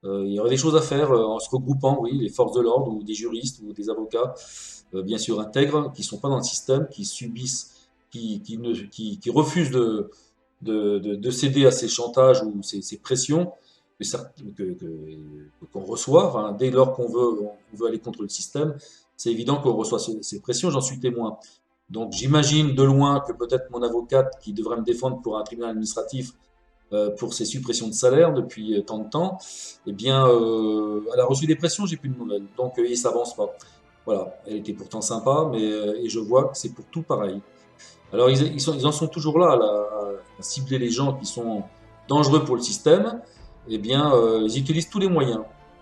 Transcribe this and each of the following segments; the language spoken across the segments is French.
Il y aurait des choses à faire en se regroupant, oui, les forces de l'ordre ou des juristes ou des avocats, bien sûr intègres, qui sont pas dans le système, qui subissent, qui refusent de céder à ces chantages ou ces pressions qu'on reçoit. Enfin, dès lors on veut aller contre le système, c'est évident qu'on reçoit ces pressions, j'en suis témoin. Donc j'imagine de loin que peut-être mon avocate qui devrait me défendre pour un tribunal administratif pour ses suppressions de salaire depuis tant de temps, eh bien, elle a reçu des pressions, j'ai plus de nouvelles. Donc, et ça avance pas. Voilà, elle était pourtant sympa, mais et je vois que c'est pour tout pareil. Alors, ils en sont toujours là, à cibler les gens qui sont dangereux pour le système. Eh bien, ils utilisent tous les moyens.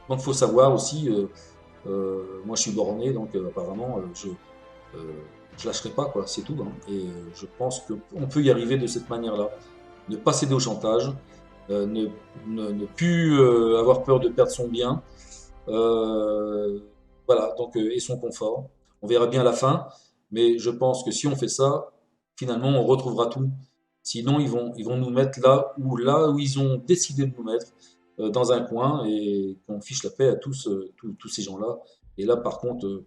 Donc, il faut savoir aussi, moi je suis borné, donc apparemment, je lâcherai pas, quoi, c'est tout, hein. Et je pense qu'on peut y arriver de cette manière-là. Ne pas céder au chantage, euh, ne, ne plus avoir peur de perdre son bien, euh, voilà, donc, et son confort. On verra bien à la fin, mais je pense que si on fait ça, finalement, on retrouvera tout. Sinon, ils vont nous mettre là où ils ont décidé de nous mettre, dans un coin, et qu'on fiche la paix à tous ces gens-là. Et là, par contre,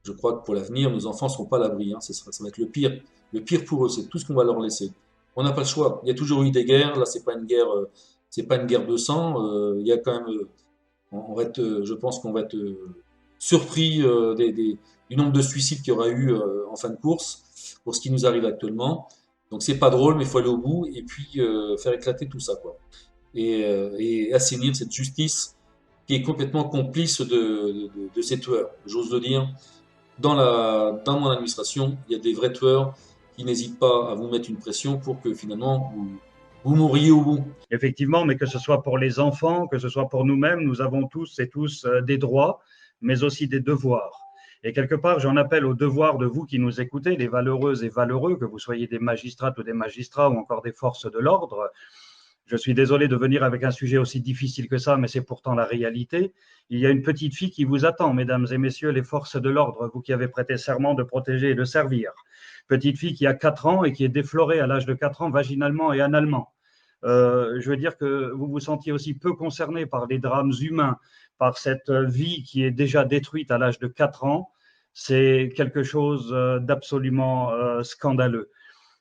je crois que pour l'avenir, nos enfants ne seront pas à l'abri, hein. Ça va être le pire. Le pire pour eux, c'est tout ce qu'on va leur laisser. On n'a pas le choix. Il y a toujours eu des guerres. Là, c'est pas une guerre de sang. Il y a quand même, on va être, je pense qu'on va être surpris du nombre de suicides qu'il y aura eu en fin de course pour ce qui nous arrive actuellement. Donc c'est pas drôle, mais il faut aller au bout et puis faire éclater tout ça, quoi. Et assainir cette justice qui est complètement complice de ces tueurs. J'ose le dire, dans mon administration, il y a des vrais tueurs qui n'hésitent pas à vous mettre une pression pour que finalement vous mouriez au bout. Effectivement, mais que ce soit pour les enfants, que ce soit pour nous-mêmes, nous avons tous et tous des droits, mais aussi des devoirs. Et quelque part, j'en appelle au devoir de vous qui nous écoutez, les valeureuses et valeureux, que vous soyez des magistrates ou des magistrats ou encore des forces de l'ordre. Je suis désolé de venir avec un sujet aussi difficile que ça, mais c'est pourtant la réalité. Il y a une petite fille qui vous attend, mesdames et messieurs les forces de l'ordre, vous qui avez prêté serment de protéger et de servir. Petite fille qui a 4 ans et qui est déflorée à l'âge de 4 ans vaginalement et analement. Je veux dire que vous vous sentiez aussi peu concerné par les drames humains, par cette vie qui est déjà détruite à l'âge de 4 ans. C'est quelque chose d'absolument scandaleux.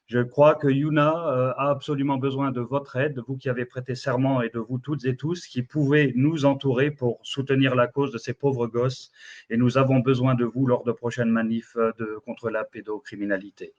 Je crois que Yuna a absolument besoin de votre aide, vous qui avez prêté serment et de vous toutes et tous qui pouvez nous entourer pour soutenir la cause de ces pauvres gosses. Et nous avons besoin de vous lors de prochaines manifs contre la pédocriminalité.